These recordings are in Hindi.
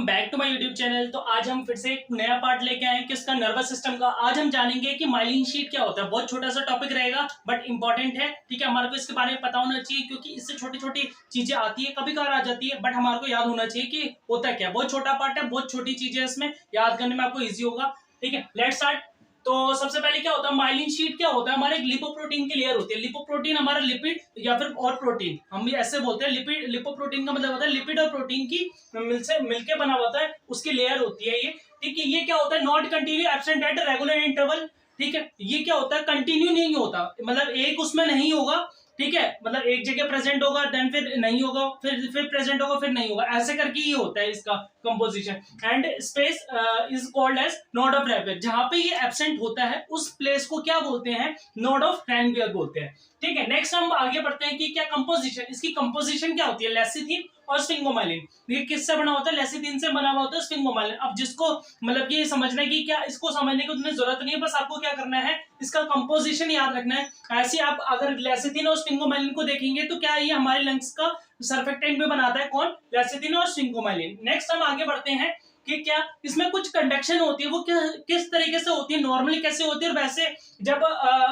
Back to my YouTube channel. तो आज हम फिर से एक नया पार्ट लेके आए हैं किसका, नर्वस सिस्टम का। आज हम जानेंगे कि माइलिन शीट क्या होता है। बहुत छोटा सा टॉपिक रहेगा बट इंपॉर्टेंट है, ठीक है। हमारे को इसके बारे में पता होना चाहिए क्योंकि इससे छोटी छोटी चीजें आती है, कभी कभार आ जाती है, बट हमारे को याद होना चाहिए कि होता क्या। बहुत छोटा पार्ट है, बहुत छोटी चीजें इसमें याद करने में आपको ईजी होगा, ठीक है। Let's start. तो सबसे पहले क्या होता है, माइलिन शीट क्या होता है। हमारे एक लिपोप्रोटीन की लेयर होती है। लिपोप्रोटीन हमारा लिपिड या फिर और प्रोटीन, हम भी ऐसे बोलते हैं। लिपिड, लिपोप्रोटीन का मतलब होता है लिपिड और प्रोटीन की मिलके बना होता है, उसकी लेयर होती है ये, ठीक है। ये क्या होता है, not continue absent at regular interval, ठीक है। ये क्या होता है, कंटिन्यू नहीं होता, मतलब एक उसमें नहीं होगा, ठीक है। मतलब एक जगह प्रेजेंट होगा देन फिर नहीं होगा, फिर प्रेजेंट होगा फिर नहीं होगा, ऐसे करके ये होता है इसका composition. And space is called as node of Ranvier. जहां पे ये एब्सेंट होता है उस प्लेस को क्या बोलते हैं, नोड ऑफ रैपियर बोलते हैं, ठीक है। नेक्स्ट हम आगे बढ़ते हैं कि क्या कंपोजिशन, इसकी कंपोजिशन क्या होती है। लेसिथिन और स्फिंगोमाइलिन, ये किससे बना होता है, लेसिथिन से बना हुआ होता है स्फिंगोमाइलिन। अब जिसको मतलब ये समझना है कि क्या, इसको समझने की उतनी जरूरत नहीं है, बस आपको क्या करना है, इसका कंपोजिशन याद रखना है। ऐसे आप अगर लेसिथिन और स्फिंगोमाइलिन को देखेंगे तो क्या ये हमारे लंग्स का सर्फेक्टेंट भी बनाता है, कौन, लेसिथिन और स्फिंगोमाइलिन। नेक्स्ट हम आगे बढ़ते हैं कि क्या इसमें कुछ कंडक्शन होती है, वो किस तरीके से होती है, नॉर्मली कैसे होती है और वैसे जब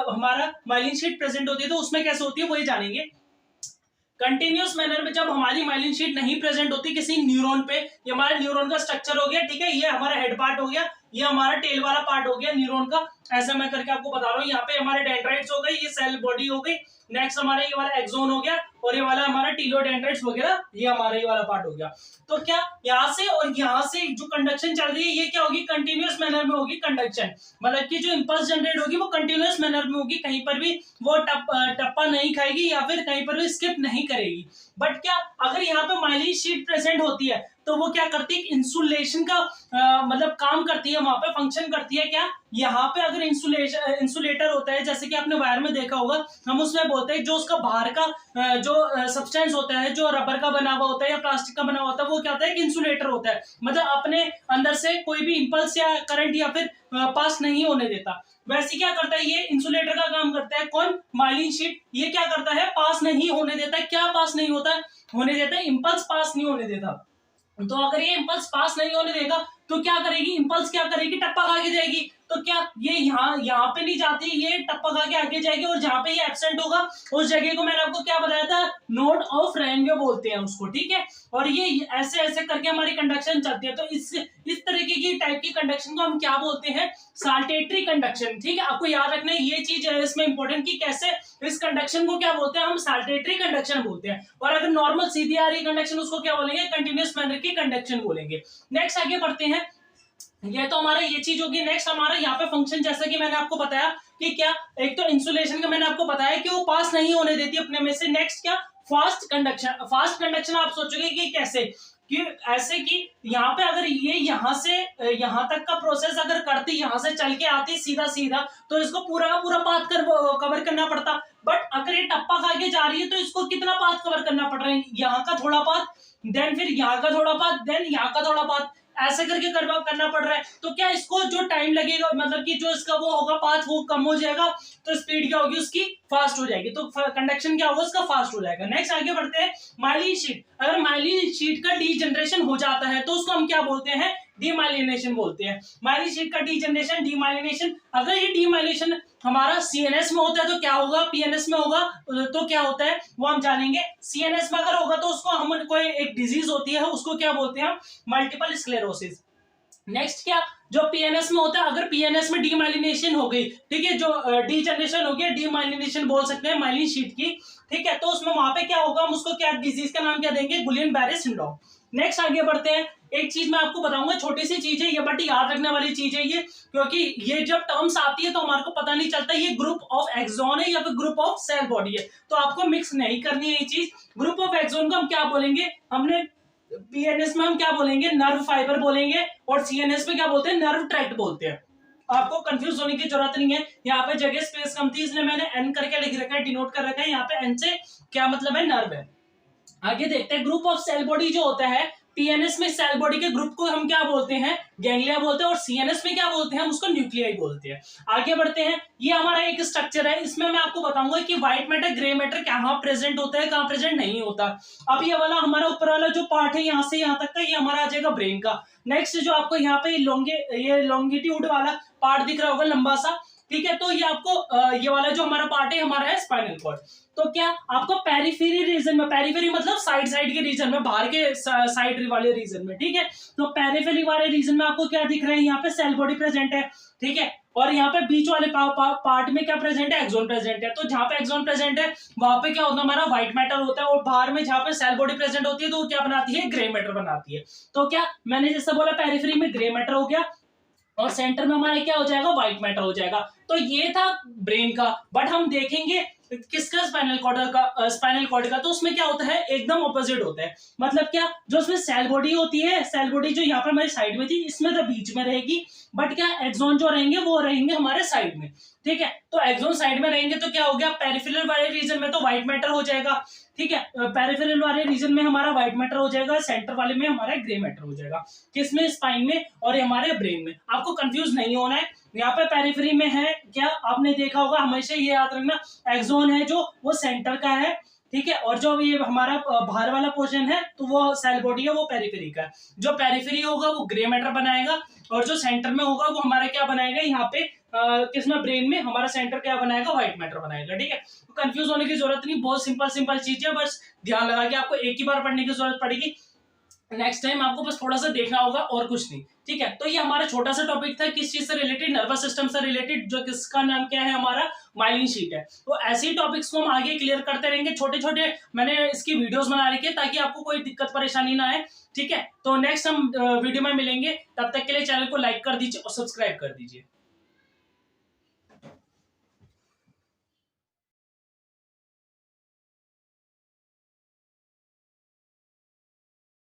हमारा माइलिन शीट प्रेजेंट होती है तो उसमें कैसे होती है, वही जानेंगे। कंटिन्यूस मैनर में जब हमारी माइलिन शीट नहीं प्रेजेंट होती किसी न्यूरॉन पे, ये हमारे न्यूरॉन का स्ट्रक्चर हो गया, ठीक है। ये हमारा हेड पार्ट हो गया, ये हमारा टेल वाला पार्ट हो गया न्यूरॉन का। ऐसे मैं करके आपको बता रहा हूँ। यहाँ पे हमारे डेंड्राइट्स हो गए, ये सेल बॉडी हो गई। नेक्स्ट हमारा ये वाला एक्सोन हो गया और ये वाला हमारा टीलोडेंड्राइट्स वगैरह, ये हमारा ये वाला पार्ट हो गया। तो क्या यहाँ से और यहाँ से जो कंडक्शन चल रही है ये क्या होगी, कंटिन्यूअस मैनर में होगी कंडक्शन। मतलब कि जो इंपल्स जनरेट होगी वो कंटिन्यूअस मैनर में होगी, कहीं पर भी वो टप्पा नहीं खाएगी या फिर कहीं पर भी स्किप नहीं करेगी। बट क्या अगर यहाँ पे माइलिन शीट प्रेजेंट होती है तो वो क्या करती है, इंसुलेशन का मतलब काम करती है, वहां पे फंक्शन करती है। क्या यहाँ पे अगर इंसुलेटर होता है, जैसे कि आपने वायर में देखा होगा, हम उसमें बोलते हैं जो उसका बाहर का जो सब्सटेंस होता है, जो रबर का बना हुआ होता है या प्लास्टिक का बना हुआ होता है, वो क्या होता है, एक इंसुलेटर होता है। मतलब अपने अंदर से कोई भी इंपल्स या करंट या फिर पास नहीं होने देता। वैसे क्या करता है, ये इंसुलेटर का काम करता है, कौन, माइलिन शीट। ये क्या करता है, पास नहीं होने देता है। क्या पास नहीं होता है, होने देता है, इंपल्स पास नहीं होने देता। तो अगर ये इंपल्स पास नहीं होने देगा तो क्या करेगी, इंपल्स क्या करेगी, टप्पा खा के जाएगी। तो क्या ये यहाँ पे नहीं जाती, ये टप्पा खा के आगे जाएगी और जहां पे ये एब्सेंट होगा उस जगह को मैंने आपको क्या बताया था, नोड ऑफ रैनवे बोलते हैं उसको, ठीक है। और ये ऐसे ऐसे करके हमारी कंडक्शन चलती है। तो इस तरीके की टाइप की कंडक्शन को हम क्या बोलते हैं, साल्टेटरी कंडक्शन, ठीक है। आपको याद रखना है ये चीज है इसमें इंपॉर्टेंट कि कैसे इस कंडक्शन को क्या बोलते हैं, हम साल्टेटरी कंडक्शन बोलते हैं। और अगर नॉर्मल सीधी आ रही कंडक्शन उसको क्या बोलेंगे, कंटिन्यूअस मैनर की कंडक्शन बोलेंगे। नेक्स्ट आगे बढ़ते हैं। ये तो हमारा ये चीज होगी। नेक्स्ट हमारा यहाँ पे फंक्शन, जैसा कि मैंने आपको बताया कि क्या, एक तो इंसुलेशन का मैंने आपको बताया कि वो पास नहीं होने देती अपने में से। नेक्स्ट क्या, फास्ट कंडक्शन। फास्ट कंडक्शन आप सोचोगे कि कैसे, कि ऐसे कि यहाँ पे अगर ये यहाँ से यहाँ तक का प्रोसेस अगर करती, यहाँ से चल के आती सीधा सीधा, तो इसको पूरा का पूरा पाथ कवर करना पड़ता। बट अगर ये टप्पा खा के जा रही है तो इसको कितना पाथ कवर करना पड़ रहा है, यहाँ का थोड़ा पाथ, देन फिर यहाँ का थोड़ा पाथ, देन यहाँ का थोड़ा पाथ, ऐसे करके करना पड़ रहा है। तो क्या इसको जो टाइम लगेगा, मतलब कि जो इसका वो होगा पाथ, वो कम हो जाएगा, तो स्पीड क्या होगी उसकी, फास्ट हो जाएगी। तो कंडक्शन क्या होगा उसका, फास्ट हो जाएगा। नेक्स्ट आगे बढ़ते हैं, माइलिन शीट। अगर माइलिन शीट का डीजनरेशन हो जाता है तो उसको हम क्या बोलते हैं, डीमाइलिनेशन बोलते हैं। माइलिन शीट का डीजनरेशन, डीमाइलिनेशन। अगर ये डीमाइलिनेशन हमारा सीएनएस में होता है तो क्या होगा, पीएनएस में होगा तो क्या होता है वो हम जानेंगे। सीएनएस में अगर होगा तो उसको हम, कोई एक डिजीज होती है उसको क्या बोलते हैं, मल्टीपल स्क्लेरोसिस। नेक्स्ट क्या, जो पीएनएस में होता है, अगर पीएनएस में डीमाइलिनेशन हो गई, ठीक है, जो डीजनरेशन हो गया, डीमाइलिनेशन बोल सकते हैं माइलिन शीट की, ठीक है। तो उसमें वहां पे क्या होगा, हम उसको क्या, डिजीज का नाम क्या देंगे, गुलियन बैरे सिंड्रोम। नेक्स्ट आगे बढ़ते हैं। एक चीज मैं आपको बताऊंगा, छोटी सी चीज है ये बट याद रखने वाली चीज है ये, क्योंकि ये जब टर्म्स आती है तो हमारे को पता नहीं चलता ये ग्रुप ऑफ एक्सॉन है या फिर ग्रुप ऑफ सेल बॉडी है। तो आपको मिक्स नहीं करनी है ये चीज। ग्रुप ऑफ एक्सॉन को हम क्या बोलेंगे, हमने पीएनएस में हम क्या बोलेंगे, नर्व फाइबर बोलेंगे, और सीएनएस में क्या बोलते हैं, नर्व ट्रैक्ट बोलते हैं। आपको कंफ्यूज होने की जरूरत नहीं है। यहाँ पे जगह स्पेस कम थी इसलिए मैंने एन करके लिख रखा है, डिनोट कर रखा है। यहाँ पे एन से क्या मतलब है, नर्व है। आगे देखते हैं, ग्रुप ऑफ सेल बॉडी जो होता है टीएनएस में सेल बॉडी के ग्रुप को हम क्या बोलते हैं, गैंग्लिया बोलते हैं, और सीएनएस में क्या बोलते हैं, हम उसको न्यूक्लियाई बोलते हैं। आगे बढ़ते हैं, ये हमारा एक स्ट्रक्चर है, इसमें मैं आपको बताऊंगा कि व्हाइट मैटर ग्रे मैटर कहाँ प्रेजेंट होता है, कहाँ प्रेजेंट नहीं होता। अब ये वाला हमारा ऊपर वाला जो पार्ट है यहाँ से यहाँ तक का, ये हमारा आ जाएगा ब्रेन का। नेक्स्ट जो आपको यहाँ पे ये लॉन्गिट्यूड वाला पार्ट दिख रहा होगा लंबा सा, ठीक है, तो ये आपको ये वाला जो हमारा पार्ट है हमारा है स्पाइनल कॉर्ड। तो क्या आपको पेरिफेरी रीजन में, पेरिफेरी मतलब साइड साइड के रीजन में, बाहर के साइड वाले रीजन में, ठीक है, तो पेरिफेरी वाले रीजन में आपको क्या दिख रहा है, यहाँ पे सेल बॉडी प्रेजेंट है, ठीक है, और यहाँ पे बीच वाले पार्ट में क्या प्रेजेंट है, एक्सोन प्रेजेंट है। तो जहां पे एक्सोन प्रेजेंट है वहां पे क्या होता है, हमारा व्हाइट मैटर होता है, और बाहर में जहां पे सेल बॉडी प्रेजेंट होती है तो वो क्या बनाती है, ग्रे मैटर बनाती है। तो क्या मैंने जैसे बोला पेरिफेरी में ग्रे मैटर हो गया, और सेंटर में हमारा क्या हो जाएगा, व्हाइट मैटर हो जाएगा। तो ये था ब्रेन का। बट हम देखेंगे किसका, स्पाइनल कॉर्ड का, तो उसमें क्या होता है, एकदम ऑपोजिट होता है। मतलब क्या, जो उसमें सेल बॉडी होती है, सेल बॉडी जो यहाँ पे हमारी साइड में थी, इसमें तो बीच में रहेगी, बट क्या एक्सोन जो रहेंगे वो रहेंगे हमारे साइड में, ठीक है। तो एक्सोन साइड में रहेंगे तो क्या हो गया, पेरिफेरल वाले रीजन में तो व्हाइट मैटर हो जाएगा, ठीक है, पेरिफेरल वाले रीजन में हमारा व्हाइट मैटर हो जाएगा, सेंटर वाले में हमारा ग्रे मैटर हो जाएगा। किसमें, स्पाइन में और हमारे ब्रेन में। आपको कंफ्यूज नहीं होना है। यहाँ पे पेरिफेरी में है क्या, आपने देखा होगा, हमेशा ये याद रखना, एक्सोन है जो वो सेंटर का है, ठीक है, और जो ये हमारा बाहर वाला पोर्शन है तो वो सेल बॉडी है, वो पेरिफेरी का है। जो पेरिफेरी होगा वो ग्रे मैटर बनाएगा, और जो सेंटर में होगा वो हमारा क्या बनाएगा, यहाँ पे किसमें, ब्रेन में हमारा सेंटर क्या बनाएगा, व्हाइट मैटर बनाएगा, ठीक है। तो कंफ्यूज होने की जरूरत नहीं, बहुत सिंपल चीज है, बस ध्यान लगा के आपको एक ही बार पढ़ने की जरूरत पड़ेगी, नेक्स्ट टाइम आपको बस थोड़ा सा देखना होगा और कुछ नहीं, ठीक है। तो ये हमारा छोटा सा टॉपिक था, किस चीज से रिलेटेड, नर्वस सिस्टम से रिलेटेड, जो किसका नाम क्या है, हमारा माइलिन शीट है। तो ऐसे ही टॉपिक्स को हम आगे क्लियर करते रहेंगे, छोटे छोटे मैंने इसकी वीडियोस बना रखी है ताकि आपको कोई दिक्कत परेशानी ना आए, ठीक है। तो नेक्स्ट हम वीडियो में मिलेंगे, तब तक के लिए चैनल को लाइक कर दीजिए और सब्सक्राइब कर दीजिए।